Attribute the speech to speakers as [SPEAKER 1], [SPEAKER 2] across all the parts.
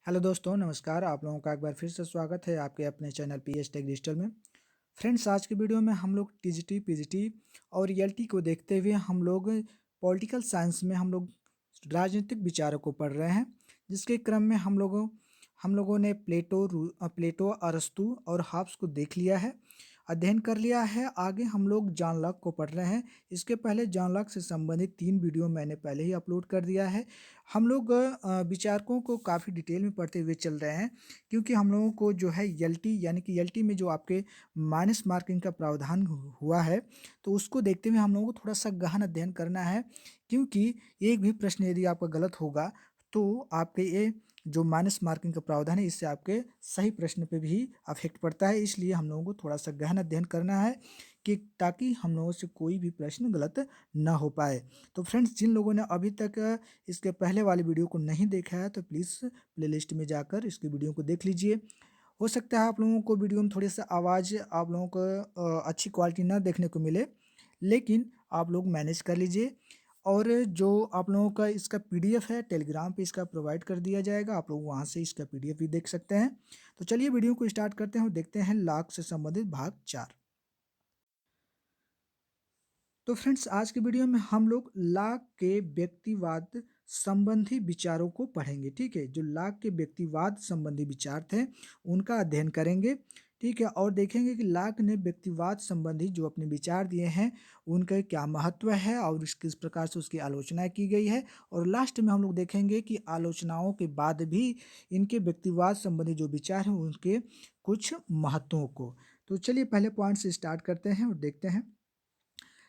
[SPEAKER 1] Hello दोस्तों, नमस्कार। आप लोगों का एक बार फिर से स्वागत है आपके अपने चैनल पीएच टेक डिजिटल में। फ्रेंड्स, आज के वीडियो में हम लोग टीजीटी, पीजीटी और रियलिटी को देखते हुए हम लोग पॉलिटिकल साइंस में हम लोग राजनीतिक विचारों को पढ़ रहे हैं, जिसके क्रम में हम लोगों ने प्लेटो, अरस्तु और हॉब्स को देख लिया है, अध्ययन कर लिया है। आगे हम लोग जॉन लॉक को पढ़ रहे हैं। इसके पहले जॉन लॉक से संबंधित 3 वीडियो मैंने पहले ही अपलोड कर दिया है। हम लोग विचारकों को काफ़ी डिटेल में पढ़ते हुए चल रहे हैं, क्योंकि हम लोगों को जो है एलटी यानी कि एलटी में जो आपके माइनस मार्किंग का प्रावधान हुआ है, तो उसको देखते हुए हम लोगों को थोड़ा सा गहन अध्ययन करना है, क्योंकि एक भी प्रश्न यदि आपका गलत होगा तो आपके ये जो माइनस मार्किंग का प्रावधान है, इससे आपके सही प्रश्न पे भी अफेक्ट पड़ता है। इसलिए हम लोगों को थोड़ा सा गहन अध्ययन करना है कि ताकि हम लोगों से कोई भी प्रश्न गलत ना हो पाए। तो फ्रेंड्स, जिन लोगों ने अभी तक इसके पहले वाले वीडियो को नहीं देखा है तो प्लीज़ प्लेलिस्ट में जाकर इसके वीडियो को देख लीजिए। हो सकता है आप लोगों को वीडियो में थोड़ी सा आवाज़ आप लोगों को अच्छी क्वालिटी ना देखने को मिले, लेकिन आप लोग मैनेज कर लीजिए। और जो आप लोगों का इसका पीडीएफ है, टेलीग्राम पे इसका प्रोवाइड कर दिया जाएगा, आप लोग वहाँ से इसका पीडीएफ भी देख सकते हैं। तो चलिए वीडियो को स्टार्ट करते हैं और देखते हैं लॉक से संबंधित भाग 4। तो फ्रेंड्स, आज के वीडियो में हम लोग लॉक के व्यक्तिवाद संबंधी विचारों को पढ़ेंगे। ठीक है, जो लॉक के व्यक्तिवाद संबंधी विचार थे उनका अध्ययन करेंगे। ठीक है, और देखेंगे कि लॉक ने व्यक्तिवाद संबंधी जो अपने विचार दिए हैं उनका क्या महत्व है और किस प्रकार से उसकी आलोचना की गई है। और लास्ट में हम लोग देखेंगे कि आलोचनाओं के बाद भी इनके व्यक्तिवाद संबंधी जो विचार हैं उनके कुछ महत्वों को। तो चलिए पहले पॉइंट से स्टार्ट करते हैं और देखते हैं।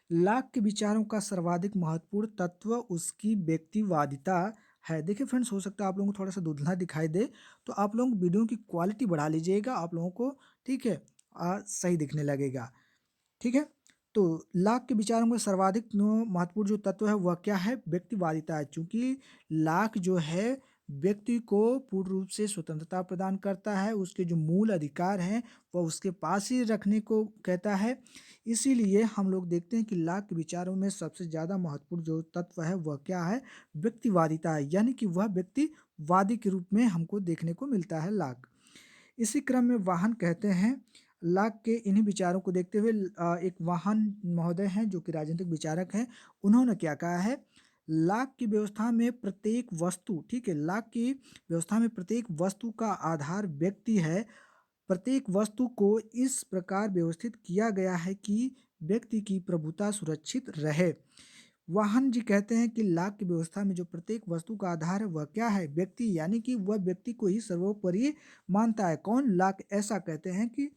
[SPEAKER 1] लॉक के विचारों का सर्वाधिक महत्वपूर्ण तत्व उसकी व्यक्तिवादिता है। देखिए फ्रेंड्स, हो सकता है आप लोगों को थोड़ा सा धुंधला दिखाई दे, तो आप लोग वीडियो की क्वालिटी बढ़ा लीजिएगा, आप लोगों को ठीक है सही दिखने लगेगा। ठीक है, तो लॉक के विचारों में सर्वाधिक महत्वपूर्ण जो तत्व है वह क्या है? व्यक्तिवादिता है। चूंकि लॉक जो है व्यक्ति को पूर्ण रूप से स्वतंत्रता प्रदान करता है, उसके जो मूल अधिकार हैं वह उसके पास ही रखने को कहता है। इसीलिए हम लोग देखते हैं कि लॉक के विचारों में सबसे ज़्यादा महत्वपूर्ण जो तत्व है वह क्या है? व्यक्तिवादिता है, यानी कि वह व्यक्तिवादी के रूप में हमको देखने को मिलता है लॉक। इसी क्रम में वाहन कहते हैं, लॉक के इन्हीं विचारों को देखते हुए एक वाहन महोदय हैं जो कि राजनीतिक विचारक हैं। उन्होंने क्या कहा है? लॉक की व्यवस्था में प्रत्येक वस्तु, ठीक है, लॉक की व्यवस्था में प्रत्येक वस्तु का आधार व्यक्ति है। प्रत्येक वस्तु को इस प्रकार व्यवस्थित किया गया है कि व्यक्ति की प्रभुता सुरक्षित रहे। वाहन जी कहते हैं कि लॉक की व्यवस्था में जो प्रत्येक वस्तु का आधार है वह क्या है? व्यक्ति, यानी कि वह व्यक्ति को ही सर्वोपरि मानता है। कौन? लॉक ऐसा कहते हैं कि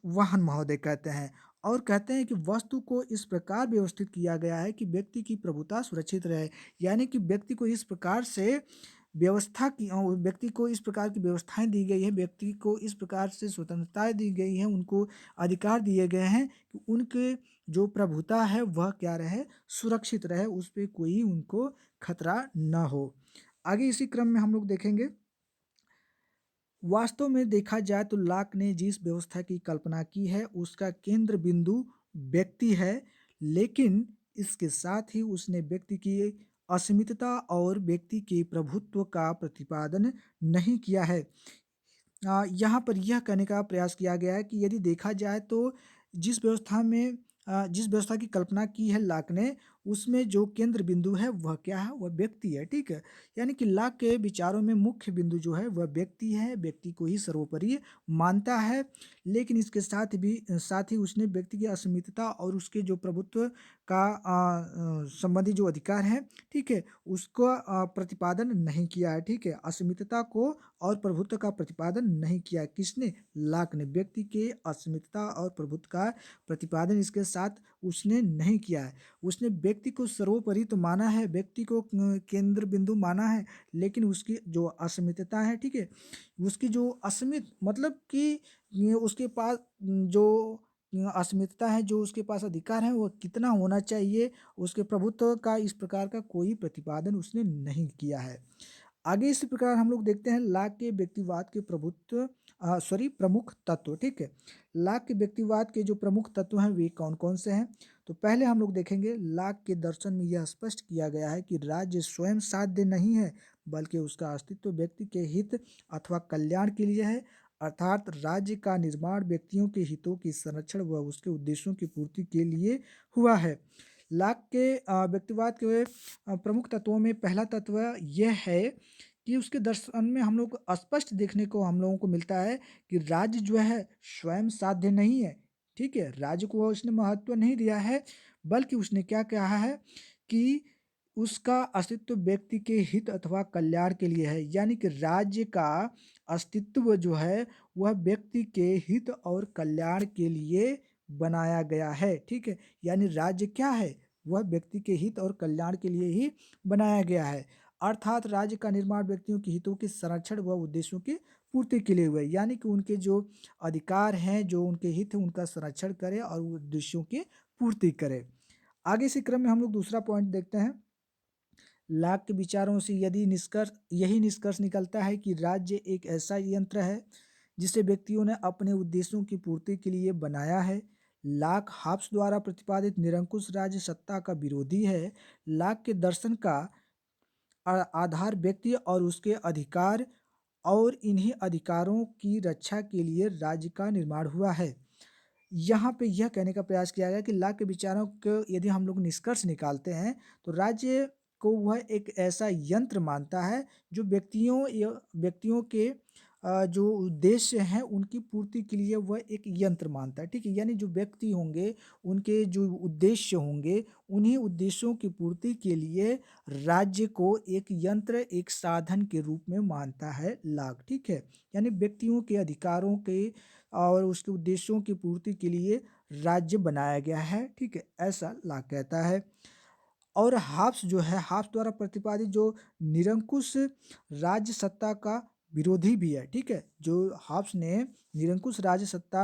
[SPEAKER 1] वाहन महोदय कहते हैं। और कहते हैं कि वस्तु को इस प्रकार व्यवस्थित किया गया है कि व्यक्ति की प्रभुता सुरक्षित रहे, यानी कि व्यक्ति को इस प्रकार से व्यक्ति को इस प्रकार की व्यवस्थाएं दी गई है, व्यक्ति को इस प्रकार से स्वतंत्रताएं दी गई हैं, उनको अधिकार दिए गए हैं कि उनके जो प्रभुता है वह क्या रहे? सुरक्षित रहे, उस पे कोई उनको खतरा न हो। आगे इसी क्रम में हम लोग देखेंगे, वास्तव में देखा जाए तो लॉक ने जिस व्यवस्था की कल्पना की है उसका केंद्र बिंदु व्यक्ति है, लेकिन इसके साथ ही उसने व्यक्ति की असीमितता और व्यक्ति के प्रभुत्व का प्रतिपादन नहीं किया है। यहाँ पर यह कहने का प्रयास किया गया है कि यदि देखा जाए तो जिस व्यवस्था की कल्पना की है लॉक ने, उसमें जो केंद्र बिंदु है वह क्या है? वह व्यक्ति है। ठीक है, यानी कि लॉक के विचारों में मुख्य बिंदु जो है वह व्यक्ति है, व्यक्ति को ही सर्वोपरि मानता है। लेकिन इसके साथ ही उसने व्यक्ति की असीमितता और उसके जो प्रभुत्व का संबंधी जो अधिकार है, ठीक है, उसको प्रतिपादन नहीं किया है। ठीक है, असीमितता को और प्रभुत्व का प्रतिपादन नहीं किया। किसने? लॉक ने। व्यक्ति के असीमितता और प्रभुत्व का प्रतिपादन इसके साथ उसने नहीं किया है। उसने व्यक्ति को सर्वोपरि तो माना है, व्यक्ति को केंद्र बिंदु माना है, लेकिन उसकी जो असीमितता है, ठीक है, उसकी जो असीमित मतलब कि उसके पास जो असीमितता है, जो उसके पास अधिकार है, वो कितना होना चाहिए, उसके प्रभुत्व का इस प्रकार का कोई प्रतिपादन उसने नहीं किया है। आगे इसी प्रकार हम लोग देखते हैं लॉक के व्यक्तिवाद के प्रमुख तत्व। ठीक है, लॉक के व्यक्तिवाद के जो प्रमुख तत्व हैं वे कौन कौन से हैं? तो पहले हम लोग देखेंगे, लॉक के दर्शन में यह स्पष्ट किया गया है कि राज्य स्वयं साध्य नहीं है, बल्कि उसका अस्तित्व व्यक्ति के हित अथवा कल्याण के लिए है। अर्थात राज्य का निर्माण व्यक्तियों के हितों की संरक्षण व उसके उद्देश्यों की पूर्ति के लिए हुआ है। लाक के व्यक्तिवाद के प्रमुख तत्वों में पहला तत्व यह है कि उसके दर्शन में हम लोग को स्पष्ट देखने को हम लोगों को मिलता है कि राज्य जो है स्वयं साध्य नहीं है। ठीक है, राज्य को उसने महत्व नहीं दिया है, बल्कि उसने क्या कहा है कि उसका अस्तित्व व्यक्ति के हित अथवा कल्याण के लिए है। यानी कि राज्य का अस्तित्व जो है वह व्यक्ति के हित और कल्याण के लिए बनाया गया है। ठीक है, यानी राज्य क्या है, वह व्यक्ति के हित और कल्याण के लिए ही बनाया गया है। अर्थात राज्य का निर्माण व्यक्तियों के हितों के संरक्षण व उद्देश्यों की पूर्ति के लिए हुआ है। यानी कि उनके जो अधिकार हैं, जो उनके हित हैं, उनका संरक्षण करे और उद्देश्यों की पूर्ति करे। आगे इसी क्रम में हम लोग दूसरा पॉइंट देखते हैं। लाक के विचारों से यही निष्कर्ष निकलता है कि राज्य एक ऐसा यंत्र है जिसे व्यक्तियों ने अपने उद्देश्यों की पूर्ति के लिए बनाया है। लाक हाब्स द्वारा प्रतिपादित निरंकुश राज्य सत्ता का विरोधी है। लाक के दर्शन का आधार व्यक्ति और उसके अधिकार और इन्हीं अधिकारों की रक्षा के लिए राज्य का निर्माण हुआ है। यहाँ पे यह कहने का प्रयास किया गया कि लाक के विचारों को यदि हम लोग निष्कर्ष निकालते हैं तो राज्य को वह एक ऐसा यंत्र मानता है जो व्यक्तियों के जो उद्देश्य हैं उनकी पूर्ति के लिए वह एक यंत्र मानता है। ठीक है, यानी जो व्यक्ति होंगे उनके जो उद्देश्य होंगे उन्हीं उद्देश्यों की पूर्ति के लिए राज्य को एक यंत्र, एक साधन के रूप में मानता है लाक। ठीक है, यानी व्यक्तियों के अधिकारों के और उसके उद्देश्यों की पूर्ति के लिए राज्य बनाया गया है। ठीक है, ऐसा लाक कहता है। और हाब्स जो है, हाब्स द्वारा प्रतिपादित जो निरंकुश राज्य सत्ता का विरोधी भी है। ठीक है, जो हाब्स ने निरंकुश राज्य सत्ता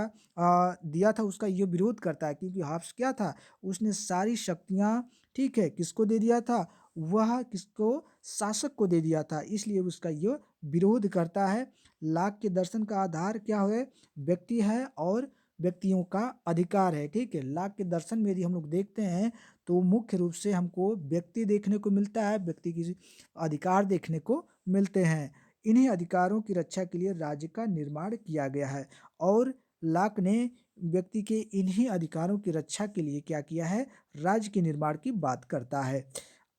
[SPEAKER 1] दिया था उसका ये विरोध करता है, क्योंकि हाब्स क्या था, उसने सारी शक्तियां, ठीक है, किसको दे दिया था, वह किसको, शासक को दे दिया था, इसलिए उसका ये विरोध करता है। लाक के दर्शन का आधार क्या है, व्यक्ति है और व्यक्तियों का अधिकार है। ठीक है, लाक के दर्शन में यदि हम लोग देखते हैं तो मुख्य रूप से हमको व्यक्ति देखने को मिलता है, व्यक्ति की अधिकार देखने को मिलते हैं। इन्हीं अधिकारों की रक्षा के लिए राज्य का निर्माण किया गया है और लाक ने व्यक्ति के इन्हीं अधिकारों की रक्षा के लिए क्या किया है, राज्य के निर्माण की बात करता है।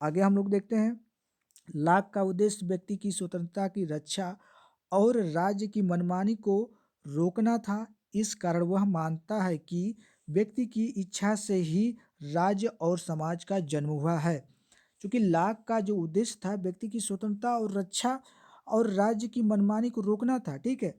[SPEAKER 1] आगे हम लोग देखते हैं, लाक का उद्देश्य व्यक्ति की स्वतंत्रता की रक्षा और राज्य की मनमानी को रोकना था। इस कारण वह मानता है कि व्यक्ति की इच्छा से ही राज्य और समाज का जन्म हुआ है। क्योंकि लाक का जो उद्देश्य था व्यक्ति की स्वतंत्रता और रक्षा और राज्य की मनमानी को रोकना था। ठीक है,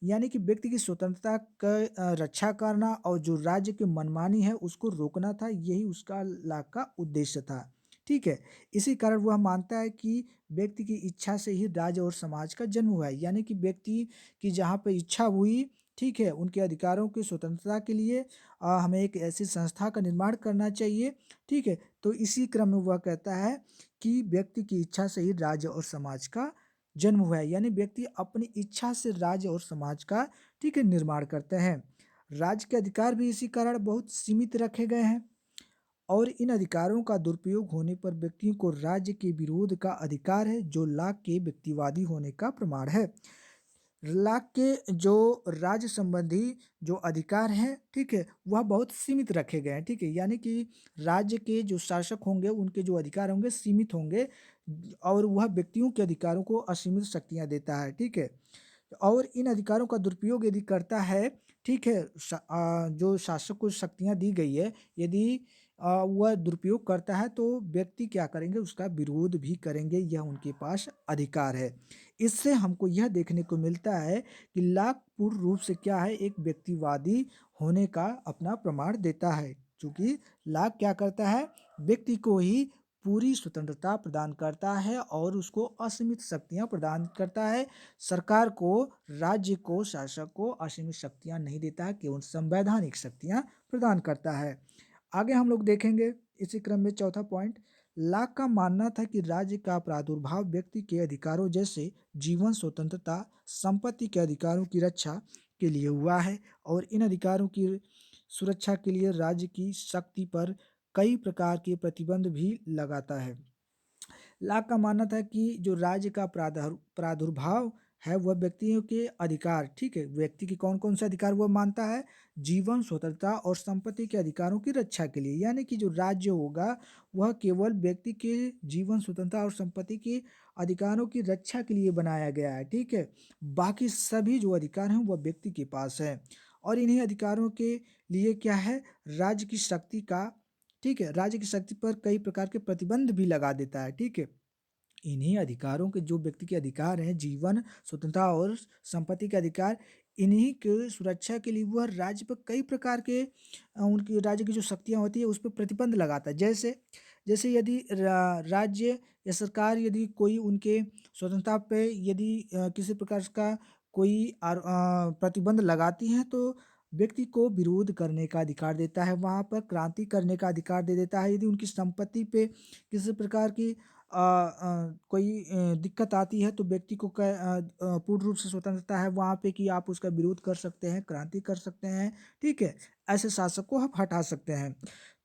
[SPEAKER 1] यानी कि व्यक्ति की स्वतंत्रता का रक्षा करना और जो राज्य की मनमानी है उसको रोकना था, यही उसका लाक का उद्देश्य था। ठीक है, इसी कारण वह मानता है कि व्यक्ति की इच्छा से ही राज्य और समाज का जन्म हुआ है। यानी कि व्यक्ति की जहाँ पे इच्छा हुई, ठीक है, उनके अधिकारों की स्वतंत्रता के लिए हमें एक ऐसी संस्था का निर्माण करना चाहिए। ठीक है, तो इसी क्रम में वह कहता है कि व्यक्ति की इच्छा से ही राज्य और समाज का जन्म हुआ है। यानी व्यक्ति अपनी इच्छा से राज्य और समाज का, ठीक है, निर्माण करते हैं। राज्य के अधिकार भी इसी कारण बहुत सीमित रखे गए हैं और इन अधिकारों का दुरुपयोग होने पर व्यक्तियों को राज्य के विरोध का अधिकार है, जो लाक के व्यक्तिवादी होने का प्रमाण है। लाक के जो राज्य संबंधी जो अधिकार हैं, ठीक है, वह बहुत सीमित रखे गए हैं। ठीक है, यानी कि राज्य के जो शासक होंगे उनके जो अधिकार होंगे सीमित होंगे और वह व्यक्तियों के अधिकारों को असीमित शक्तियां देता है। ठीक है, और इन अधिकारों का दुरुपयोग यदि करता है, ठीक है, जो शासक को शक्तियां दी गई है, यदि वह दुरुपयोग करता है तो व्यक्ति क्या करेंगे, उसका विरोध भी करेंगे, यह उनके पास अधिकार है। इससे हमको यह देखने को मिलता है कि लाक पूर्ण रूप से क्या है, एक व्यक्तिवादी होने का अपना प्रमाण देता है। क्योंकि लाक क्या करता है, व्यक्ति को ही पूरी स्वतंत्रता प्रदान करता है और उसको असीमित शक्तियां प्रदान करता है। सरकार को, राज्य को, शासक को असीमित शक्तियां नहीं देता है, केवल संवैधानिक शक्तियां प्रदान करता है। आगे हम लोग देखेंगे इसी क्रम में चौथा पॉइंट, लाक का मानना था कि राज्य का प्रादुर्भाव व्यक्ति के अधिकारों जैसे जीवन स्वतंत्रता, संपत्ति के अधिकारों की रक्षा के लिए हुआ है और इन अधिकारों की सुरक्षा के लिए राज्य की शक्ति पर कई प्रकार के प्रतिबंध भी लगाता है। लाक का मानना था कि जो राज्य का प्रादुर्भाव है वह व्यक्तियों के अधिकार, ठीक है, व्यक्ति के कौन कौन से अधिकार वह मानता है, जीवन स्वतंत्रता और संपत्ति के अधिकारों की रक्षा के लिए, यानी कि जो राज्य होगा वह केवल व्यक्ति के जीवन स्वतंत्रता और संपत्ति के अधिकारों की रक्षा के लिए बनाया गया है, ठीक है। बाकी सभी जो अधिकार हैं वह व्यक्ति के पास है और इन्हीं अधिकारों के लिए क्या है, राज्य की शक्ति का, ठीक है, राज्य की शक्ति पर कई प्रकार के प्रतिबंध भी लगा देता है, ठीक है। इन्हीं अधिकारों के जो व्यक्ति के अधिकार हैं, जीवन स्वतंत्रता और संपत्ति के अधिकार, इन्हीं के सुरक्षा के लिए वह राज्य पर कई प्रकार के उनकी राज्य की जो शक्तियाँ होती है उस पर प्रतिबंध लगाता है। जैसे जैसे यदि राज्य या सरकार यदि कोई उनके स्वतंत्रता पे यदि किसी प्रकार का कोई प्रतिबंध लगाती है तो व्यक्ति को विरोध करने का अधिकार देता है, वहाँ पर क्रांति करने का अधिकार दे देता है। यदि उनकी संपत्ति पे किसी प्रकार की कोई दिक्कत आती है तो व्यक्ति को पूर्ण रूप से स्वतंत्रता है वहाँ पे कि आप उसका विरोध कर सकते हैं, क्रांति कर सकते हैं, ठीक है? ऐसे शासक को आप हटा सकते हैं।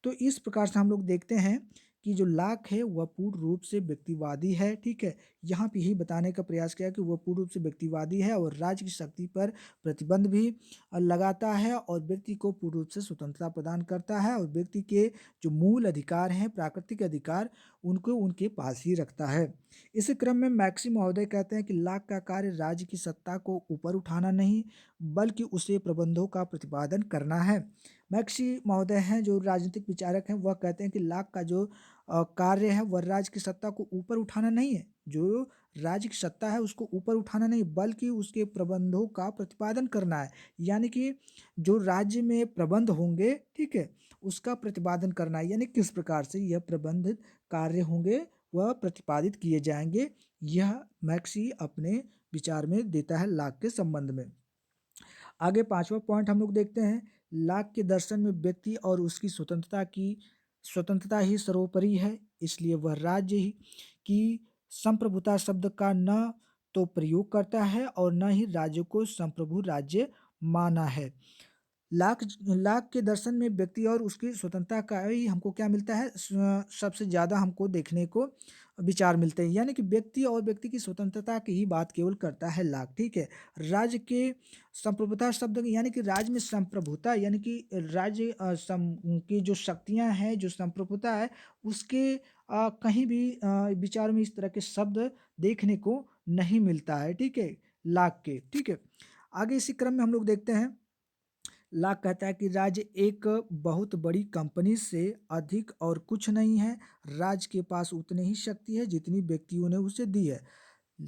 [SPEAKER 1] तो इस प्रकार से हम लोग देखते हैं कि जो लाक है वह पूर्ण रूप से व्यक्तिवादी है, ठीक है? यहाँ पे यही बताने का प्रयास किया कि वह पूर्ण रूप से व्यक्तिवादी है और राज्य की शक्ति पर प्रतिबंध भी लगाता है और व्यक्ति को पूर्ण रूप से स्वतंत्रता प्रदान करता है और व्यक्ति के जो मूल अधिकार हैं, प्राकृतिक अधिकार, उनको उनके पास ही रखता है। इसी क्रम में मैक्सी महोदय कहते हैं कि लाक का कार्य राज्य की सत्ता को ऊपर उठाना नहीं, बल्कि उसे प्रबंधों का प्रतिपादन करना है। मैक्सी महोदय हैं जो राजनीतिक विचारक हैं, वह कहते हैं कि लाक का जो कार्य है वह राज्य की सत्ता को ऊपर उठाना नहीं है। जो राज्य की सत्ता है उसको ऊपर उठाना नहीं बल्कि उसके प्रबंधों का प्रतिपादन करना है। यानी कि जो राज्य में प्रबंध होंगे, ठीक है, उसका प्रतिपादन करना है, यानी किस प्रकार से यह प्रबंध कार्य होंगे वह प्रतिपादित किए जाएंगे। यह मैक्सी अपने विचार में देता है लाक के संबंध में। आगे पांचवा पॉइंट हम लोग देखते हैं, लाक के दर्शन में व्यक्ति और उसकी स्वतंत्रता ही सर्वोपरि है, इसलिए वह राज्य ही की संप्रभुता शब्द का न तो प्रयोग करता है और न ही राज्य को संप्रभु राज्य माना है। लाख लाख के दर्शन में व्यक्ति और उसकी स्वतंत्रता का ही हमको क्या मिलता है, सबसे ज़्यादा हमको देखने को विचार मिलते हैं, यानी कि व्यक्ति और व्यक्ति की स्वतंत्रता की ही बात केवल करता है लाख, ठीक है। राज्य के संप्रभुता शब्द यानी कि राज्य में संप्रभुता यानी कि राज्य की जो शक्तियां हैं, जो संप्रभुता है, उसके कहीं भी विचार में इस तरह के शब्द देखने को नहीं मिलता है, ठीक है, लाख के, ठीक है। आगे इसी क्रम में हम लोग देखते हैं, लाक कहता है कि राज्य एक बहुत बड़ी कंपनी से अधिक और कुछ नहीं है। राज्य के पास उतनी ही शक्ति है जितनी व्यक्तियों ने उसे दी है।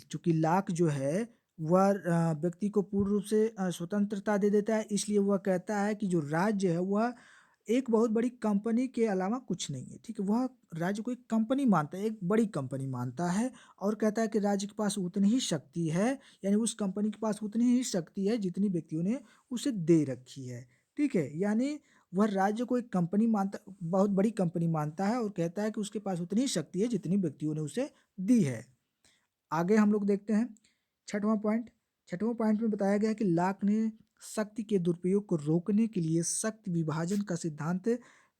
[SPEAKER 1] चूंकि लाक जो है वह व्यक्ति को पूर्ण रूप से स्वतंत्रता दे देता है, इसलिए वह कहता है कि जो राज्य है वह एक बहुत बड़ी कंपनी के अलावा कुछ नहीं है, ठीक है। वह राज्य को एक कंपनी मानता है, एक बड़ी कंपनी मानता है और कहता है कि राज्य के पास उतनी ही शक्ति है, यानी उस कंपनी के पास उतनी ही शक्ति है जितनी व्यक्तियों ने उसे दे रखी है, ठीक है। यानी वह राज्य को एक कंपनी मानता, बहुत बड़ी कंपनी मानता है और कहता है कि उसके पास उतनी ही शक्ति है जितनी व्यक्तियों ने उसे दी है। आगे हम लोग देखते हैं छठवां पॉइंट। छठवां पॉइंट में बताया गया है कि लाक ने शक्ति के दुरुपयोग को रोकने के लिए शक्ति विभाजन का सिद्धांत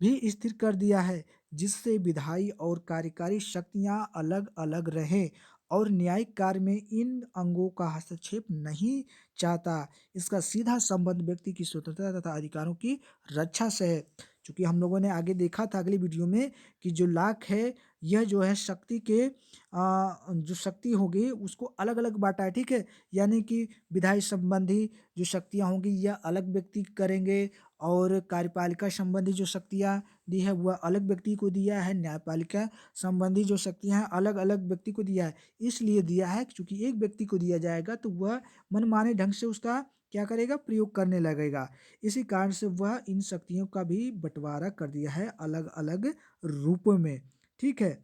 [SPEAKER 1] भी स्थिर कर दिया है, जिससे विधायी और कार्यकारी शक्तियां अलग अलग रहें और न्यायिक कार्य में इन अंगों का हस्तक्षेप नहीं चाहता। इसका सीधा संबंध व्यक्ति की स्वतंत्रता तथा अधिकारों की रक्षा से है। चूंकि हम लोगों ने आगे देखा था अगली वीडियो में कि जो लाक है यह जो है शक्ति के जो शक्ति होगी उसको अलग अलग बांटा है, ठीक है। यानी कि विधायी संबंधी जो शक्तियाँ होंगी यह अलग व्यक्ति करेंगे और कार्यपालिका संबंधी जो शक्तियाँ दी है वह अलग व्यक्ति को दिया है, न्यायपालिका संबंधी जो शक्तियाँ हैं अलग अलग व्यक्ति को दिया है। इसलिए दिया है क्योंकि एक व्यक्ति को दिया जाएगा तो वह मनमाने ढंग से उसका क्या करेगा, प्रयोग करने लगेगा। इसी कारण से वह इन शक्तियों का भी बंटवारा कर दिया है अलग अलग रूपों में, ठीक है।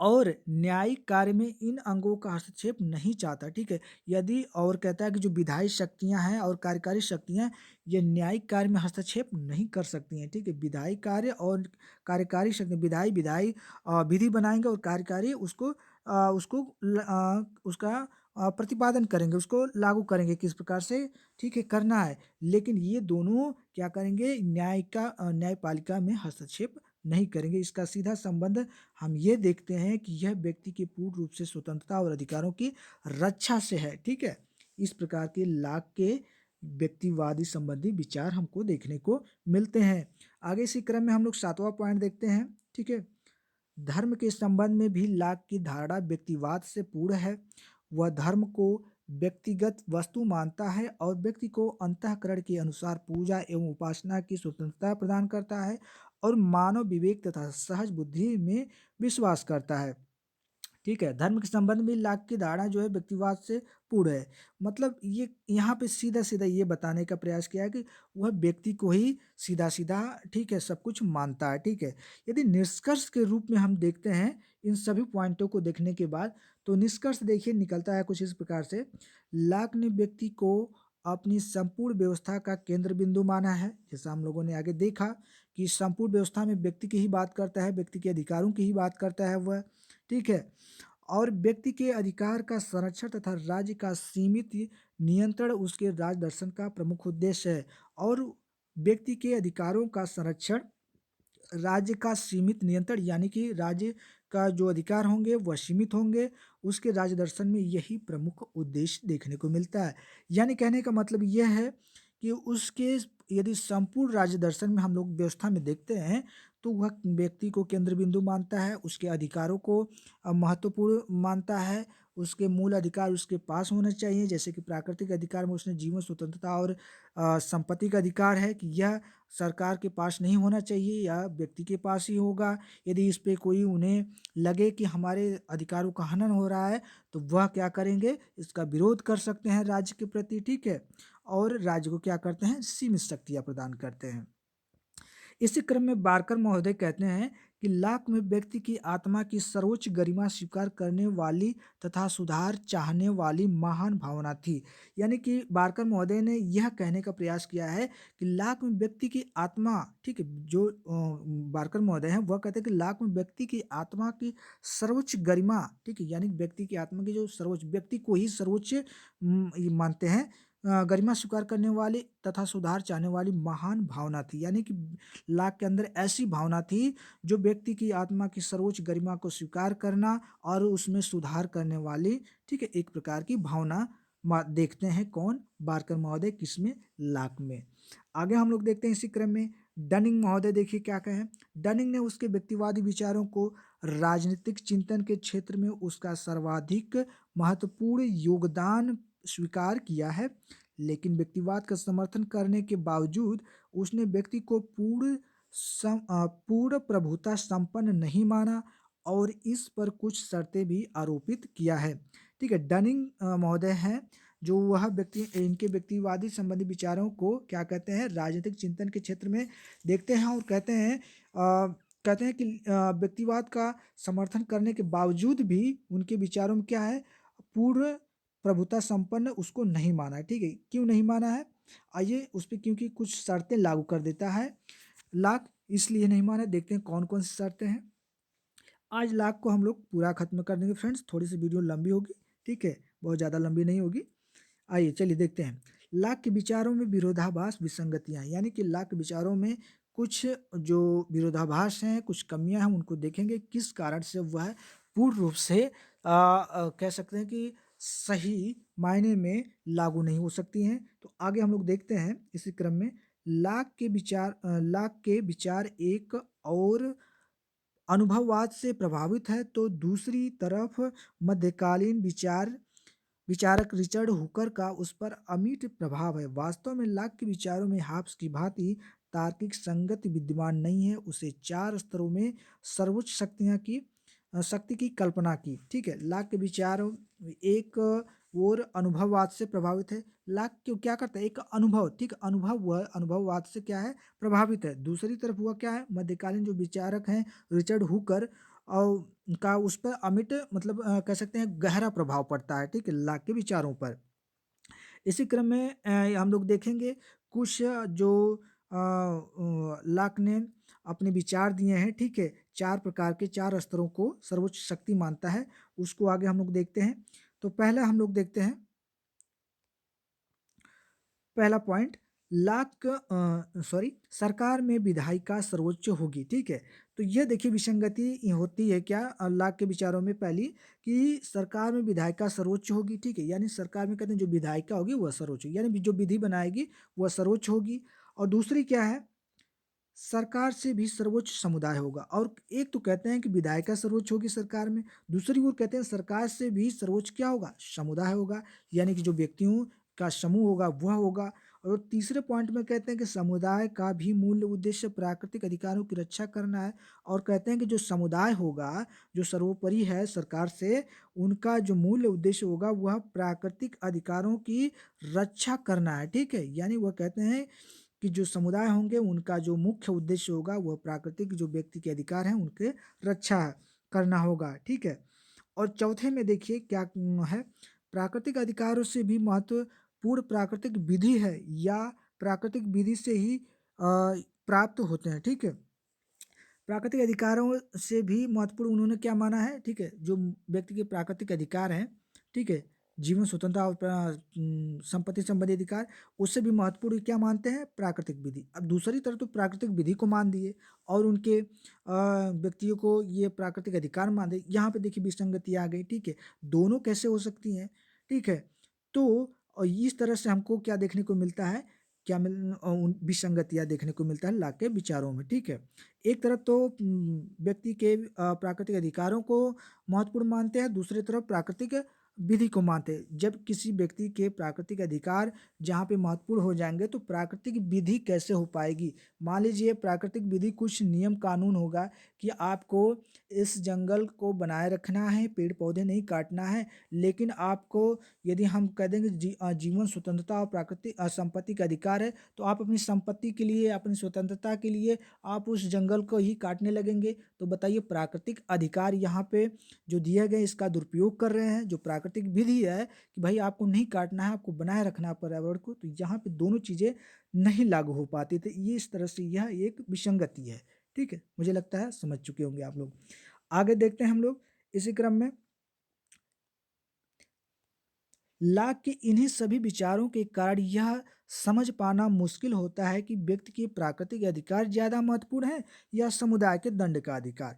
[SPEAKER 1] और न्यायिक कार्य में इन अंगों का हस्तक्षेप नहीं चाहता, ठीक है। यदि और कहता है कि जो विधायी शक्तियां हैं और कार्यकारी शक्तियां ये न्यायिक कार्य में हस्तक्षेप नहीं कर सकती हैं, ठीक है। विधायी कार्य और कार्यकारी शक्ति, विधायी विधायी विधि बनाएंगे और कार्यकारी उसका प्रतिपादन करेंगे, उसको लागू करेंगे किस प्रकार से, ठीक है, करना है। लेकिन ये दोनों क्या करेंगे, न्यायिका न्यायपालिका में हस्तक्षेप नहीं करेंगे। इसका सीधा संबंध हम ये देखते हैं कि यह व्यक्ति की पूर्ण रूप से स्वतंत्रता और अधिकारों की रक्षा से है, ठीक है। इस प्रकार के लाक के व्यक्तिवादी संबंधी विचार हमको देखने को मिलते हैं। आगे इसी क्रम में हम लोग 7वां पॉइंट देखते हैं, ठीक है। धर्म के संबंध में भी लाक की धारणा व्यक्तिवाद से पूर्ण है। वह धर्म को व्यक्तिगत वस्तु मानता है और व्यक्ति को अंतःकरण के अनुसार पूजा एवं उपासना की स्वतंत्रता प्रदान करता है और मानव विवेक तथा सहज बुद्धि में विश्वास करता है, ठीक है। धर्म के संबंध में लाक की धारणा जो है व्यक्तिवाद से पूर्ण है। मतलब ये यहाँ पे सीधा सीधा ये बताने का प्रयास किया है कि वह व्यक्ति को ही सीधा सीधा, ठीक है, सब कुछ मानता है, ठीक है। यदि निष्कर्ष के रूप में हम देखते हैं इन सभी पॉइंटों को देखने के बाद, तो निष्कर्ष देखिए निकलता है कुछ इस प्रकार से। लाक ने व्यक्ति को अपनी संपूर्ण व्यवस्था का केंद्र बिंदु माना है। जैसा हम लोगों ने आगे देखा कि संपूर्ण व्यवस्था में व्यक्ति की ही बात करता है, व्यक्ति के अधिकारों की ही बात करता है वह, ठीक है। और व्यक्ति के अधिकार का संरक्षण तथा राज्य का सीमित नियंत्रण उसके राज दर्शन का प्रमुख उद्देश्य है। और व्यक्ति के अधिकारों का संरक्षण, राज्य का सीमित नियंत्रण, यानी कि राज्य का जो अधिकार होंगे वह सीमित होंगे, उसके राज्य दर्शन में यही प्रमुख उद्देश्य देखने को मिलता है। यानी कहने का मतलब यह है कि उसके यदि संपूर्ण राज्य दर्शन में हम लोग व्यवस्था में देखते हैं तो वह व्यक्ति को केंद्र बिंदु मानता है, उसके अधिकारों को महत्वपूर्ण मानता है, उसके मूल अधिकार उसके पास होने चाहिए। जैसे कि प्राकृतिक अधिकार में उसने जीवन स्वतंत्रता और संपत्ति का अधिकार है कि यह सरकार के पास नहीं होना चाहिए या व्यक्ति के पास ही होगा। यदि इस पे कोई उन्हें लगे कि हमारे अधिकारों का हनन हो रहा है तो वह क्या करेंगे, इसका विरोध कर सकते हैं राज्य के प्रति, ठीक है। और राज्य को क्या करते हैं, सीमित शक्तियां प्रदान करते हैं। इसी क्रम में बारकर महोदय कहते हैं कि लाक में व्यक्ति की आत्मा की सर्वोच्च गरिमा स्वीकार करने वाली तथा सुधार चाहने वाली महान भावना थी। यानी कि बारकर महोदय ने यह कहने का प्रयास किया है कि लाक में व्यक्ति की आत्मा, ठीक है, जो बारकर महोदय हैं वह कहते हैं कि लाक में व्यक्ति की आत्मा की सर्वोच्च गरिमा, ठीक है, यानी व्यक्ति की आत्मा की जो सर्वोच्च, व्यक्ति को ही सर्वोच्च ये मानते हैं, गरिमा स्वीकार करने वाली तथा सुधार चाहने वाली महान भावना थी। यानी कि लाक के अंदर ऐसी भावना थी जो व्यक्ति की आत्मा की सर्वोच्च गरिमा को स्वीकार करना और उसमें सुधार करने वाली, ठीक है, एक प्रकार की भावना देखते हैं कौन, बारकर महोदय, किसमें, लाक में। आगे हम लोग देखते हैं इसी क्रम में डनिंग महोदय, देखिए क्या कहें। डनिंग ने उसके व्यक्तिवादी विचारों को राजनीतिक चिंतन के क्षेत्र में उसका सर्वाधिक महत्वपूर्ण योगदान स्वीकार किया है, लेकिन व्यक्तिवाद का समर्थन करने के बावजूद उसने व्यक्ति को पूर्ण प्रभुता संपन्न नहीं माना और इस पर कुछ शर्तें भी आरोपित किया है, ठीक है। डनिंग महोदय हैं जो वह व्यक्ति, इनके व्यक्तिवादी संबंधी विचारों को क्या कहते हैं, राजनीतिक चिंतन के क्षेत्र में देखते हैं और कहते हैं कि व्यक्तिवाद का समर्थन करने के बावजूद भी उनके विचारों में क्या है, पूर्ण प्रभुता संपन्न उसको नहीं माना है, ठीक है। क्यों नहीं माना है, आइए उस पर, क्योंकि कुछ शर्तें लागू कर देता है लाक, इसलिए नहीं माना। देखते हैं कौन कौन सी शर्तें हैं। आज लाक को हम लोग पूरा खत्म कर देंगे फ्रेंड्स, थोड़ी सी वीडियो लंबी होगी, ठीक है, बहुत ज़्यादा लंबी नहीं होगी। आइए चलिए देखते हैं। लाक के विचारों में विरोधाभास, विसंगतियां, यानी कि लाक के विचारों में कुछ जो विरोधाभास हैं, कुछ कमियां हैं, उनको देखेंगे किस कारण से वह पूर्ण रूप से कह सकते हैं कि सही मायने में लागू नहीं हो सकती हैं। तो आगे हम लोग देखते हैं इसी क्रम में। लाक के विचार एक और अनुभववाद से प्रभावित है तो दूसरी तरफ मध्यकालीन विचारक रिचर्ड हुकर का उस पर अमिट प्रभाव है। वास्तव में लाक के विचारों में हाब्स की भांति तार्किक संगति विद्यमान नहीं है। उसे चार स्तरों में सर्वोच्च शक्ति की कल्पना की, ठीक है। लाक के विचारों एक और अनुभववाद से प्रभावित है। लाक क्यों क्या करता है, एक अनुभव, ठीक, अनुभव, वह अनुभववाद से क्या है, प्रभावित है। दूसरी तरफ हुआ क्या है, मध्यकालीन जो विचारक हैं रिचर्ड हुकर और का उस पर अमिट, मतलब कह सकते हैं गहरा प्रभाव पड़ता है, ठीक है, लाक के विचारों पर। इसी क्रम में हम लोग देखेंगे कुछ जो लाक ने अपने विचार दिए हैं, ठीक है, चार प्रकार के, चार स्तरों को सर्वोच्च शक्ति मानता है, उसको आगे हम लोग देखते हैं। तो पहला हम लोग देखते हैं, पहला पॉइंट, सरकार में विधायिका सर्वोच्च होगी, ठीक है। तो यह देखिए विसंगति होती है क्या लाक के विचारों में पहली कि सरकार में विधायिका सर्वोच्च होगी, ठीक है, यानी सरकार में कहते हैं जो विधायिका होगी वह सर्वोच्च होगी, यानी जो विधि बनाएगी वह सर्वोच्च होगी। और दूसरी क्या है, सरकार से भी सर्वोच्च समुदाय होगा। और एक तो कहते हैं कि विधायिका सर्वोच्च होगी सरकार में, दूसरी ओर कहते हैं सरकार से भी सर्वोच्च क्या होगा, समुदाय होगा, यानी कि जो व्यक्तियों का समूह होगा वह होगा। और तीसरे पॉइंट में कहते हैं कि समुदाय का भी मूल उद्देश्य प्राकृतिक अधिकारों की रक्षा करना है। और कहते हैं कि जो समुदाय होगा, जो सर्वोपरि है सरकार से, उनका जो मूल उद्देश्य होगा वह प्राकृतिक अधिकारों की रक्षा करना है, ठीक है, यानी वह कहते हैं कि जो समुदाय होंगे उनका जो मुख्य उद्देश्य होगा वह प्राकृतिक जो व्यक्ति के अधिकार हैं उनके रक्षा करना होगा, ठीक है। और चौथे में देखिए क्या है, प्राकृतिक अधिकारों से भी महत्वपूर्ण प्राकृतिक विधि है या प्राकृतिक विधि से ही प्राप्त होते हैं, ठीक है। प्राकृतिक अधिकारों से भी महत्वपूर्ण उन्होंने क्या माना है, ठीक है, जो व्यक्ति के प्राकृतिक अधिकार हैं, ठीक है, जीवन स्वतंत्रता और संपत्ति संबंधी अधिकार, उससे भी महत्वपूर्ण क्या मानते हैं, प्राकृतिक विधि। अब दूसरी तरफ तो प्राकृतिक विधि को मान दिए और उनके व्यक्तियों को ये प्राकृतिक अधिकार मान दिए। यहाँ पे देखिए विसंगति आ गई, ठीक है, दोनों कैसे हो सकती हैं, ठीक है। तो इस तरह से हमको क्या देखने को मिलता है, क्या विसंगतियाँ देखने को मिलता है लाके विचारों में, ठीक है। एक तरफ तो व्यक्ति के प्राकृतिक अधिकारों को महत्वपूर्ण मानते हैं, दूसरी तरफ प्राकृतिक विधि को मानते हैं। जब किसी व्यक्ति के प्राकृतिक अधिकार जहाँ पे महत्वपूर्ण हो जाएंगे तो प्राकृतिक विधि कैसे हो पाएगी। मान लीजिए प्राकृतिक विधि कुछ नियम कानून होगा कि आपको इस जंगल को बनाए रखना है, पेड़ पौधे नहीं काटना है, लेकिन आपको यदि हम कह देंगे जीवन स्वतंत्रता और प्राकृतिक संपत्ति का अधिकार है, तो आप अपनी संपत्ति के लिए, अपनी स्वतंत्रता के लिए आप उस जंगल को ही काटने लगेंगे। तो बताइए प्राकृतिक अधिकार यहाँ पे जो दिए गए इसका दुरुपयोग कर रहे हैं। जो प्राकृतिक विधि है कि भाई आपको नहीं काटना है, आपको बनाए रखना है पर्यावरण को, तो यहाँ पे दोनों चीज़ें नहीं लागू हो पाती। तो ये इस तरह से यह एक विसंगति है, ठीक है, मुझे लगता है समझ चुके होंगे आप लोग। आगे देखते हैं हम लोग इसी क्रम में, लाक के इन्हीं सभी विचारों के कारण यह समझ पाना मुश्किल होता है कि व्यक्ति के प्राकृतिक अधिकार ज्यादा महत्वपूर्ण है या समुदाय के दंड का अधिकार,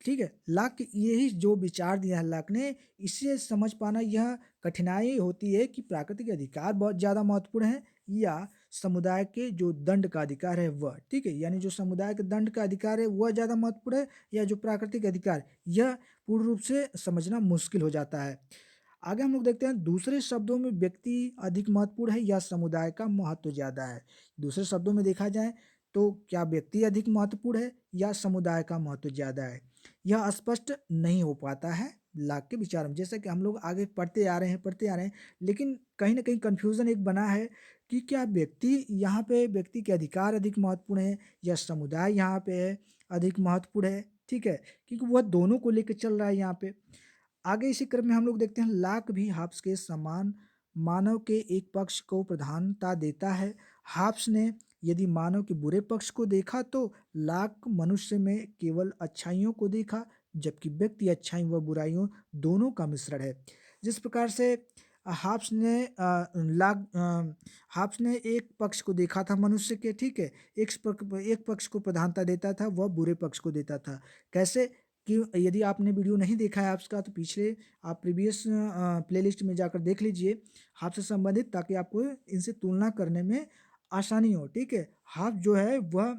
[SPEAKER 1] ठीक है। लाक के यही जो विचार दिया है लाक ने, इससे समझ पाना यह कठिनाई होती है कि प्राकृतिक अधिकार बहुत ज्यादा महत्वपूर्ण है या समुदाय के जो दंड का अधिकार है वह, ठीक है, यानी जो समुदाय के दंड का अधिकार है वह ज्यादा महत्वपूर्ण है या जो प्राकृतिक अधिकार, यह पूर्ण रूप से समझना मुश्किल हो जाता है। आगे हम लोग देखते हैं दूसरे शब्दों में व्यक्ति अधिक महत्वपूर्ण है या समुदाय का महत्व ज्यादा है। दूसरे शब्दों में देखा जाए तो क्या व्यक्ति अधिक महत्वपूर्ण है या समुदाय का महत्व ज्यादा है, यह स्पष्ट नहीं हो पाता है लाक के विचार में। जैसे कि हम लोग आगे पढ़ते आ रहे हैं लेकिन कहीं ना कहीं कंफ्यूजन एक बना है कि क्या व्यक्ति यहाँ पे व्यक्ति के अधिकार अधिक महत्वपूर्ण है या समुदाय यहाँ पे है अधिक महत्वपूर्ण है, ठीक है, क्योंकि वह दोनों को लेकर चल रहा है यहाँ पे। आगे इसी क्रम में हम लोग देखते हैं लाक भी हाब्स के समान मानव के एक पक्ष को प्रधानता देता है। हाब्स ने यदि मानव के बुरे पक्ष को देखा तो लाक मनुष्य में केवल अच्छाइयों को देखा, जबकि व्यक्ति अच्छाई व बुराइयों दोनों का मिश्रण है। जिस प्रकार से हाब्स ने हाब्स ने एक पक्ष को देखा था मनुष्य के, ठीक है, एक पक्ष को प्रधानता देता था, वह बुरे पक्ष को देता था। कैसे कि यदि आपने वीडियो नहीं देखा है हाब्स का तो पिछले आप प्रीवियस प्लेलिस्ट में जाकर देख लीजिए हाब्स से संबंधित, ताकि आपको इनसे तुलना करने में आसानी हो, ठीक है। हाब्स जो है वह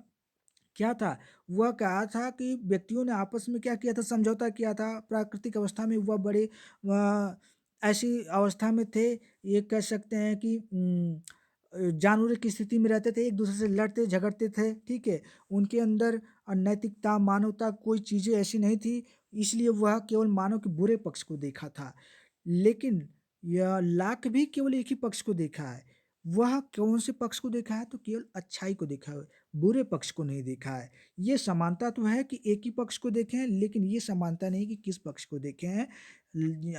[SPEAKER 1] क्या था, वह कहा था कि व्यक्तियों ने आपस में क्या किया था, समझौता किया था। प्राकृतिक अवस्था में वह बड़े ऐसी अवस्था में थे, ये कह सकते हैं कि जानवरों की स्थिति में रहते थे, एक दूसरे से लड़ते झगड़ते थे, ठीक है। उनके अंदर नैतिकता मानवता कोई चीज़ें ऐसी नहीं थी, इसलिए वह केवल मानव के बुरे पक्ष को देखा था। लेकिन यह लाख भी केवल एक ही पक्ष को देखा है। वह कौन से पक्ष को देखा है, तो केवल अच्छाई को देखा है, बुरे पक्ष को नहीं देखा है। ये समानता तो है कि एक ही पक्ष को देखे हैं, लेकिन ये समानता नहीं कि किस पक्ष को देखे हैं।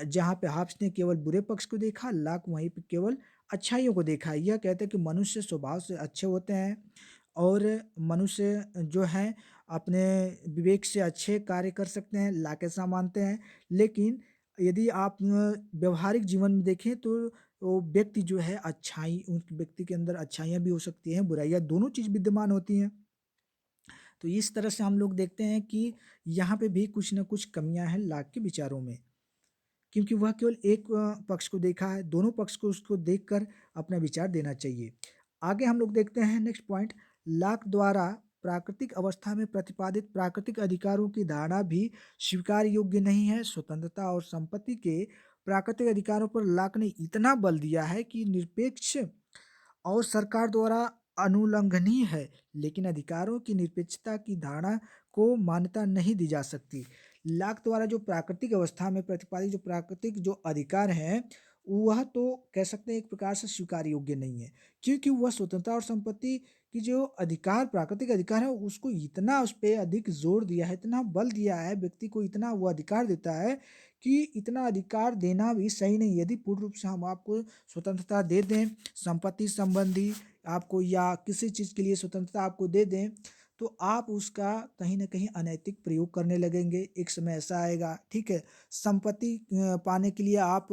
[SPEAKER 1] जहाँ पे हाब्स ने केवल बुरे पक्ष को देखा, लाक वहीं पे केवल अच्छाइयों को देखा है। यह कहते हैं कि मनुष्य स्वभाव से अच्छे होते हैं और मनुष्य जो हैं अपने विवेक से अच्छे कार्य कर सकते हैं, लाक ऐसा मानते हैं। लेकिन यदि आप व्यवहारिक जीवन में देखें तो वो व्यक्ति जो है अच्छाई, उस व्यक्ति के अंदर अच्छाइयाँ भी हो सकती हैं, बुराइयाँ दोनों चीज़ विद्यमान होती हैं। तो इस तरह से हम लोग देखते हैं कि यहाँ पे भी कुछ न कुछ कमियाँ हैं लाक के विचारों में, क्योंकि वह केवल एक पक्ष को देखा है, दोनों पक्ष को उसको देखकर अपना विचार देना चाहिए। आगे हम लोग देखते हैं नेक्स्ट पॉइंट, लाक द्वारा प्राकृतिक अवस्था में प्रतिपादित प्राकृतिक अधिकारों की धारणा भी स्वीकार योग्य नहीं है। स्वतंत्रता और संपत्ति के प्राकृतिक अधिकारों पर लाक ने इतना बल दिया है कि निरपेक्ष और सरकार द्वारा अनुल्लंघनीय है, लेकिन अधिकारों की निरपेक्षता की धारणा को मान्यता नहीं दी जा सकती। लाक द्वारा जो प्राकृतिक अवस्था में प्रतिपादित जो प्राकृतिक जो अधिकार हैं, वह तो कह सकते हैं एक प्रकार से स्वीकार योग्य नहीं है, क्योंकि वह स्वतंत्रता और संपत्ति की जो अधिकार प्राकृतिक अधिकार है उसको इतना उस पे अधिक जोर दिया है, इतना बल दिया है, व्यक्ति को इतना वो अधिकार देता है कि इतना अधिकार देना भी सही नहीं है। यदि पूर्ण रूप से हम आपको स्वतंत्रता दे दें, संपत्ति संबंधी आपको या किसी चीज़ के लिए स्वतंत्रता आपको दे दें, तो आप उसका कहीं न कहीं अनैतिक प्रयोग करने लगेंगे। एक समय ऐसा आएगा, ठीक है? संपत्ति पाने के लिए आप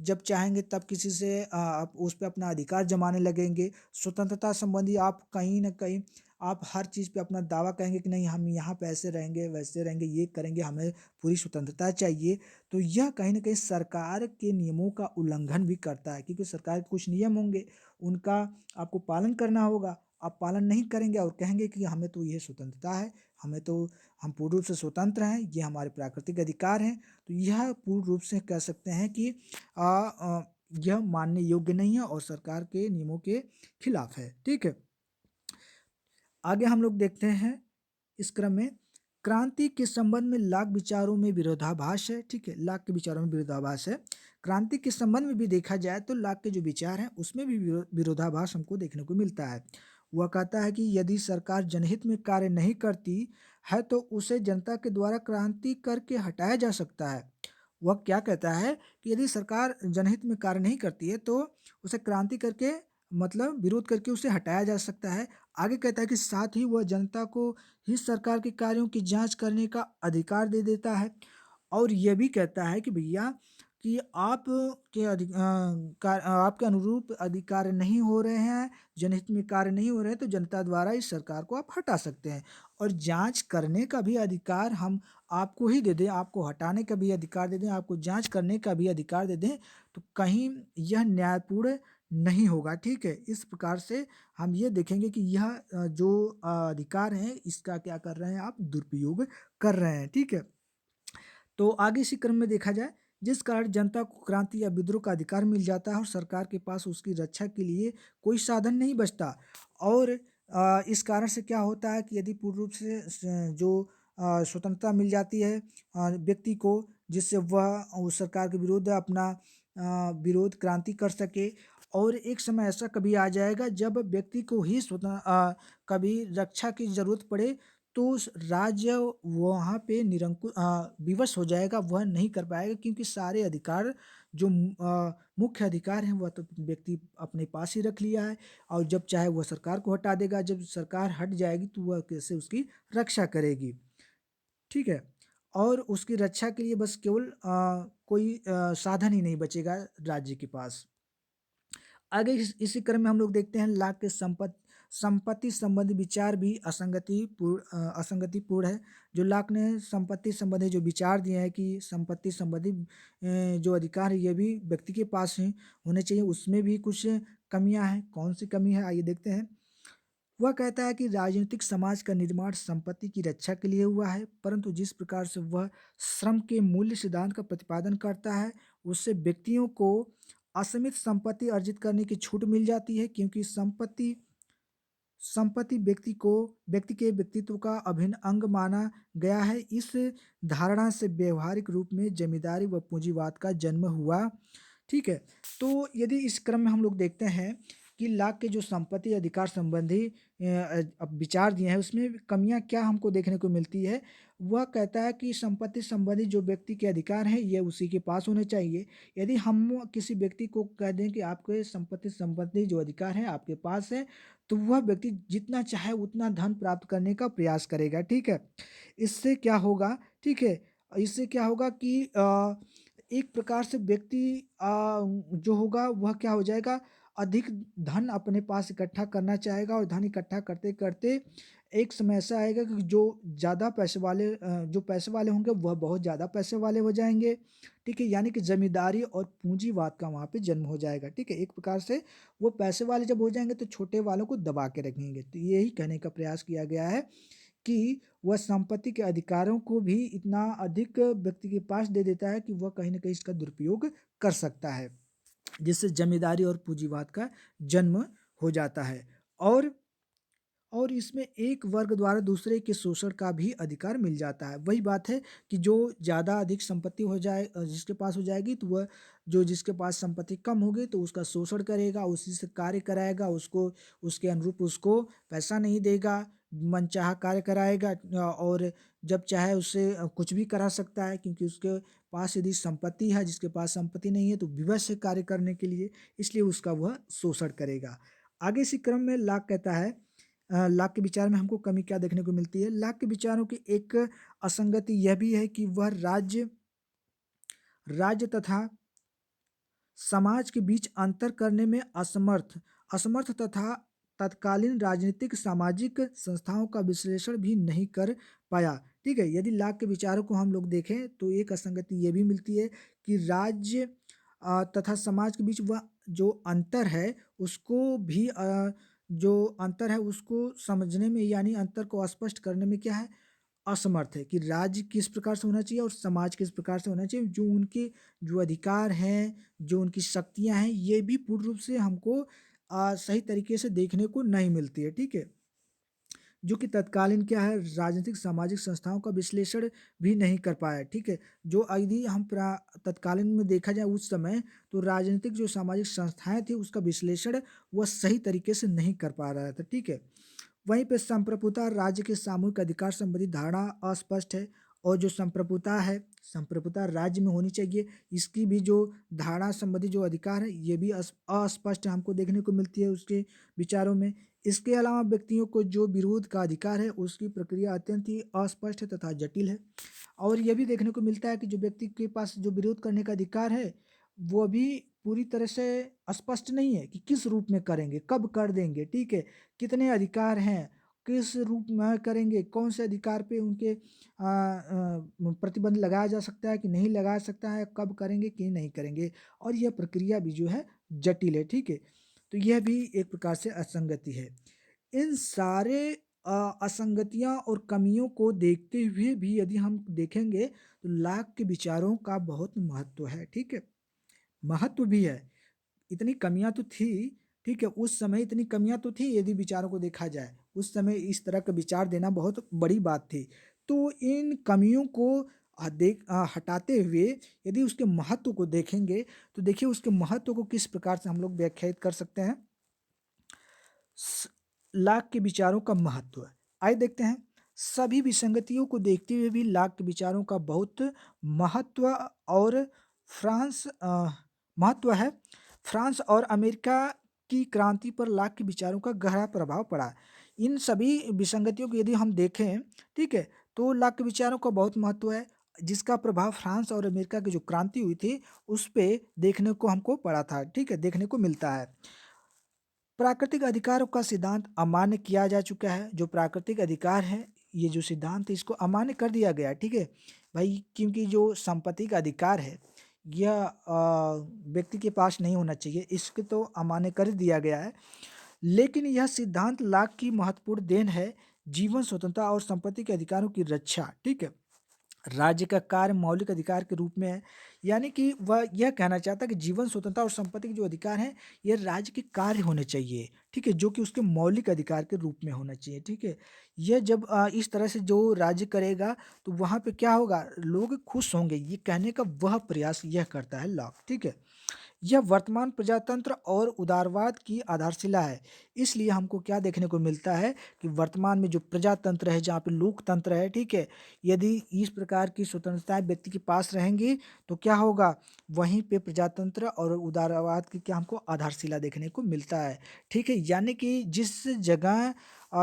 [SPEAKER 1] जब चाहेंगे तब किसी से आप उस पे अपना अधिकार जमाने लगेंगे। स्वतंत्रता संबंधी आप कहीं न कहीं आप हर चीज़ पे अपना दावा कहेंगे कि नहीं हम यहाँ पे ऐसे रहेंगे, वैसे रहेंगे, ये करेंगे, हमें पूरी स्वतंत्रता चाहिए। तो यह कहीं न कहीं सरकार के नियमों का उल्लंघन भी करता है, क्योंकि सरकार के कुछ नियम होंगे, उनका आपको पालन करना होगा। आप पालन नहीं करेंगे और कहेंगे कि हमें तो ये स्वतंत्रता है, हमें तो हम पूर्ण रूप से स्वतंत्र हैं, ये हमारे प्राकृतिक अधिकार हैं। तो यह पूर्ण रूप से कह सकते हैं कि यह मानने योग्य नहीं है और सरकार के नियमों के खिलाफ है, ठीक है? आगे हम लोग देखते हैं इस क्रम में, क्रांति के संबंध में लाक विचारों में विरोधाभास है, ठीक है? लाक के विचारों में विरोधाभास है। क्रांति के संबंध में भी देखा जाए तो लाक के जो विचार हैं उसमें भी विरोधाभास हमको देखने को मिलता है। वह कहता है कि यदि सरकार जनहित में कार्य नहीं करती है तो उसे जनता के द्वारा क्रांति करके हटाया जा सकता है। वह क्या कहता है कि यदि सरकार जनहित में कार्य नहीं करती है तो उसे क्रांति करके मतलब विरोध करके उसे हटाया जा सकता है। आगे कहता है कि साथ ही वह जनता को ही सरकार के कार्यों की जांच करने का अधिकार दे देता है और यह भी कहता है कि भैया कि आप के आपके अनुरूप अधिकार नहीं हो रहे हैं, जनहित में कार्य नहीं हो रहे हैं, तो जनता द्वारा इस सरकार को आप हटा सकते हैं और जांच करने का भी अधिकार हम आपको ही दे दें, आपको हटाने का भी अधिकार दे दें, आपको जांच करने का भी अधिकार दे दें, तो कहीं यह न्यायपूर्ण नहीं होगा, ठीक है? इस प्रकार से हम ये देखेंगे कि यह जो अधिकार हैं इसका क्या कर रहे हैं आप दुरुपयोग कर रहे हैं, ठीक है? तो आगे इसी क्रम में देखा जाए, जिस कारण जनता को क्रांति या विद्रोह का अधिकार मिल जाता है और सरकार के पास उसकी रक्षा के लिए कोई साधन नहीं बचता और इस कारण से क्या होता है कि यदि पूर्ण रूप से जो स्वतंत्रता मिल जाती है व्यक्ति को, जिससे वह उस सरकार के विरुद्ध अपना विरोध क्रांति कर सके और एक समय ऐसा कभी आ जाएगा जब व्यक्ति को ही कभी रक्षा की ज़रूरत पड़े तो उस राज्य वहाँ पे विवश हो जाएगा, वह नहीं कर पाएगा क्योंकि सारे अधिकार जो मुख्य अधिकार हैं वह तो व्यक्ति अपने पास ही रख लिया है और जब चाहे वह सरकार को हटा देगा, जब सरकार हट जाएगी तो वह कैसे उसकी रक्षा करेगी, ठीक है? और उसकी रक्षा के लिए बस केवल कोई साधन ही नहीं बचेगा राज्य के पास। आगे इसी क्रम में हम लोग देखते हैं लाक के संपत्ति संबंधी विचार भी असंगतिपूर्ण है। जो लाक ने संपत्ति संबंधी जो विचार दिए हैं कि संपत्ति संबंधी जो अधिकार है ये भी व्यक्ति के पास ही होने चाहिए, उसमें भी कुछ कमियां हैं। कौन सी कमी है आइए देखते हैं। वह कहता है कि राजनीतिक समाज का निर्माण संपत्ति की रक्षा के लिए हुआ है, परंतु जिस प्रकार से वह श्रम के मूल्य सिद्धांत का प्रतिपादन करता है उससे व्यक्तियों को असीमित संपत्ति अर्जित करने की छूट मिल जाती है, क्योंकि संपत्ति संपत्ति व्यक्ति के व्यक्तित्व का अभिन्न अंग माना गया है। इस धारणा से व्यवहारिक रूप में जमींदारी व पूंजीवाद का जन्म हुआ, ठीक है? तो यदि इस क्रम में हम लोग देखते हैं कि लाक के जो संपत्ति अधिकार संबंधी अब विचार दिए हैं उसमें कमियां क्या हमको देखने को मिलती है। वह कहता है कि संपत्ति संबंधी जो व्यक्ति के अधिकार हैं ये उसी के पास होने चाहिए। यदि हम किसी व्यक्ति को कह दें कि आपके संपत्ति संबंधी जो अधिकार हैं आपके पास है, तो वह व्यक्ति जितना चाहे उतना धन प्राप्त करने का प्रयास करेगा, ठीक है? इससे क्या होगा, ठीक है? इससे क्या होगा कि एक प्रकार से व्यक्ति जो होगा वह क्या हो जाएगा, अधिक धन अपने पास इकट्ठा करना चाहेगा और धन इकट्ठा करते-करते एक समय ऐसा आएगा कि जो ज़्यादा पैसे वाले जो पैसे वाले होंगे वह बहुत ज़्यादा पैसे वाले हो जाएंगे, ठीक है, यानी कि जमींदारी और पूंजीवाद का वहाँ पे जन्म हो जाएगा, ठीक है। एक प्रकार से वो पैसे वाले जब हो जाएंगे तो छोटे वालों को दबा के रखेंगे। तो यही कहने का प्रयास किया गया है कि वह संपत्ति के अधिकारों को भी इतना अधिक व्यक्ति के पास दे देता है कि वह कहीं ना कहीं इसका दुरुपयोग कर सकता है, जिससे जमींदारी और पूंजीवाद का जन्म हो जाता है। और और इसमें एक वर्ग द्वारा दूसरे के शोषण का भी अधिकार मिल जाता है। वही बात है कि जो ज़्यादा अधिक संपत्ति हो जाए जिसके पास हो जाएगी तो वह जो जिसके पास संपत्ति कम होगी तो उसका शोषण करेगा, उसी से कार्य कराएगा, उसको उसके अनुरूप उसको पैसा नहीं देगा, मनचाहा कार्य कराएगा और जब चाहे उससे कुछ भी करा सकता है, क्योंकि उसके पास यदि संपत्ति है, जिसके पास संपत्ति नहीं है तो विवश है कार्य करने के लिए, इसलिए उसका वह शोषण करेगा। आगे इसी क्रम में लाक कहता है लाक के विचार में हमको कमी क्या देखने को मिलती है। लाक के विचारों की एक असंगति यह भी है कि वह राज्य राज्य तथा समाज के बीच अंतर करने में असमर्थ असमर्थ तथा तत्कालीन राजनीतिक सामाजिक संस्थाओं का विश्लेषण भी नहीं कर पाया, ठीक है। यदि लाक के विचारों को हम लोग देखें तो एक असंगति ये भी मिलती है कि राज्य तथा समाज के बीच वह जो अंतर है उसको भी जो अंतर है उसको समझने में, यानी अंतर को स्पष्ट करने में क्या है, असमर्थ है कि राज्य किस प्रकार से होना चाहिए और समाज किस प्रकार से होना चाहिए। जो उनके जो अधिकार हैं, जो उनकी शक्तियां हैं, ये भी पूर्ण रूप से हमको सही तरीके से देखने को नहीं मिलती है, ठीक है। जो कि तत्कालीन क्या है, राजनीतिक सामाजिक संस्थाओं का विश्लेषण भी नहीं कर पाया, ठीक है। जो यदि हम तत्कालीन में देखा जाए उस समय तो राजनीतिक जो सामाजिक संस्थाएं थी उसका विश्लेषण वह सही तरीके से नहीं कर पा रहा था, ठीक है। वहीं पे संप्रभुता राज्य के सामूहिक अधिकार संबंधी धारणा अस्पष्ट है, और जो संप्रभुता है, संप्रभुता राज्य में होनी चाहिए, इसकी भी जो धारणा संबंधी जो अधिकार है ये भी अस्पष्ट हमको देखने को मिलती है उसके विचारों में। इसके अलावा व्यक्तियों को जो विरोध का अधिकार है उसकी प्रक्रिया अत्यंत ही अस्पष्ट तथा जटिल है। और यह भी देखने को मिलता है कि जो व्यक्ति के पास जो विरोध करने का अधिकार है वो भी पूरी तरह से स्पष्ट नहीं है कि किस रूप में करेंगे, कब कर देंगे, ठीक है, कितने अधिकार हैं, किस रूप में करेंगे, कौन से अधिकार पे उनके प्रतिबंध लगाया जा सकता है कि नहीं लगाया सकता है, कब करेंगे कि नहीं करेंगे, और यह प्रक्रिया भी जो है जटिल है, ठीक है। तो यह भी एक प्रकार से असंगति है। इन सारे असंगतियां और कमियों को देखते हुए भी यदि हम देखेंगे तो लाक के विचारों का बहुत महत्व है, ठीक है, महत्व भी है। इतनी कमियां तो थी, ठीक है, उस समय इतनी कमियां तो थी, यदि विचारों को देखा जाए उस समय इस तरह का विचार देना बहुत बड़ी बात थी। तो इन कमियों को हटाते हुए यदि उसके महत्व को देखेंगे तो देखिए उसके महत्व को किस प्रकार से हम लोग व्याख्यायित कर सकते हैं। लाक के विचारों का महत्व, आइए देखते हैं। सभी विसंगतियों को देखते हुए भी लाक के विचारों का बहुत महत्व और फ्रांस महत्व है। फ्रांस और अमेरिका की क्रांति पर लाक के विचारों का गहरा प्रभाव पड़ा। इन सभी विसंगतियों को यदि हम देखें, ठीक है, तो लाक के विचारों का बहुत महत्व है, जिसका प्रभाव फ्रांस और अमेरिका की जो क्रांति हुई थी उस पे देखने को हमको पड़ा था, ठीक है, देखने को मिलता है। प्राकृतिक अधिकारों का सिद्धांत अमान्य किया जा चुका है। जो प्राकृतिक अधिकार है, ये जो सिद्धांत है इसको अमान्य कर दिया गया है, ठीक है भाई, क्योंकि जो संपत्ति का अधिकार है यह व्यक्ति के पास नहीं होना चाहिए, इसको तो अमान्य कर दिया गया है। लेकिन यह सिद्धांत लाक की महत्वपूर्ण देन है, जीवन स्वतंत्रता और संपत्ति के अधिकारों की रक्षा, ठीक है, राज्य का कार्य मौलिक अधिकार के रूप में है। यानी कि वह यह कहना चाहता है कि जीवन स्वतंत्रता और संपत्ति के जो अधिकार हैं ये राज्य के कार्य होने चाहिए, ठीक है, जो कि उसके मौलिक अधिकार के रूप में होना चाहिए, ठीक है। यह जब इस तरह से जो राज्य करेगा तो वहाँ पे क्या होगा, लोग खुश होंगे, ये कहने का वह प्रयास यह करता है लॉक, ठीक है। यह वर्तमान प्रजातंत्र और उदारवाद की आधारशिला है। इसलिए हमको क्या देखने को मिलता है कि वर्तमान में जो प्रजातंत्र है, जहाँ पे लोकतंत्र है, ठीक है, यदि इस प्रकार की स्वतंत्रताएं व्यक्ति के पास रहेंगी तो क्या होगा, वहीं पे प्रजातंत्र और उदारवाद की क्या हमको आधारशिला देखने को मिलता है, ठीक है। यानी कि जिस जगह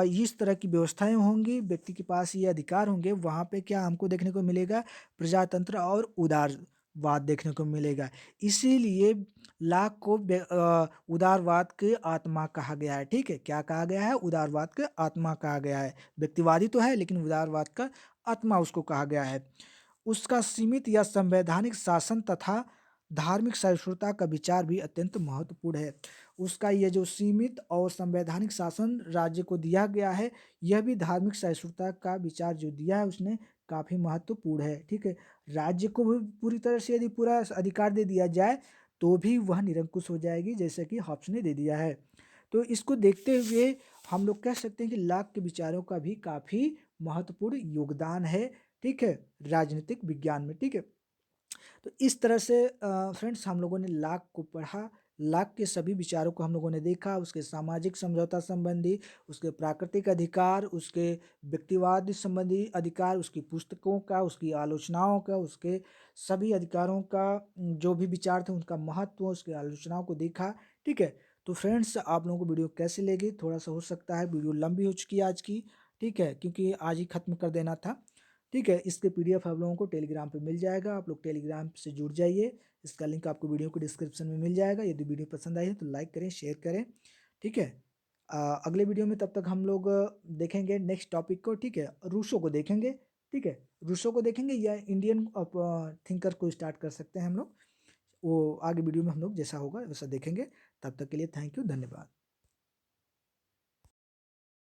[SPEAKER 1] इस तरह की व्यवस्थाएं होंगी, व्यक्ति के पास ये अधिकार होंगे, वहाँ पे क्या हमको देखने को मिलेगा, प्रजातंत्र और उदारवाद देखने को मिलेगा। इसीलिए लाक को उदारवाद के आत्मा कहा गया है, ठीक है। क्या कहा गया है? उदारवाद के आत्मा कहा गया है। व्यक्तिवादी तो है लेकिन उदारवाद का आत्मा उसको कहा गया है। उसका सीमित या संवैधानिक शासन तथा धार्मिक सहिष्णुता का विचार भी अत्यंत महत्वपूर्ण है। उसका ये जो सीमित और संवैधानिक शासन राज्य को दिया गया है, यह भी धार्मिक सहिष्णुता का विचार जो दिया है उसने काफ़ी महत्वपूर्ण है, ठीक है। राज्य को भी पूरी तरह से यदि पूरा अधिकार दे दिया जाए तो भी वह निरंकुश हो जाएगी, जैसे कि हॉब्स ने दे दिया है। तो इसको देखते हुए हम लोग कह सकते हैं कि लाक के विचारों का भी काफ़ी महत्वपूर्ण योगदान है, ठीक है, राजनीतिक विज्ञान में, ठीक है। तो इस तरह से फ्रेंड्स हम लोगों ने लाक को पढ़ा, लाक के सभी विचारों को हम लोगों ने देखा, उसके सामाजिक समझौता संबंधी, उसके प्राकृतिक अधिकार, उसके व्यक्तिवाद संबंधी अधिकार, उसकी पुस्तकों का, उसकी आलोचनाओं का, उसके सभी अधिकारों का जो भी विचार थे उनका महत्व, उसकी आलोचनाओं को देखा, ठीक है। तो फ्रेंड्स आप लोगों को वीडियो कैसी लगी? थोड़ा सा हो सकता है वीडियो लंबी हो चुकी है आज की, ठीक है, क्योंकि आज ही खत्म कर देना था, ठीक है। इसके पीडीएफ आप लोगों को टेलीग्राम पे मिल जाएगा, आप लोग टेलीग्राम से जुड़ जाइए। इसका लिंक आपको वीडियो को डिस्क्रिप्शन में मिल जाएगा। यदि वीडियो पसंद आई है तो लाइक करें, शेयर करें, ठीक है। अगले वीडियो में तब तक हम लोग देखेंगे नेक्स्ट टॉपिक को, ठीक है। रूसो को देखेंगे, ठीक है। रूसो को देखेंगे या इंडियन थिंकर को स्टार्ट कर सकते हैं हम लोग, वो आगे वीडियो में हम लोग जैसा होगा वैसा देखेंगे। तब तक के लिए थैंक यू, धन्यवाद।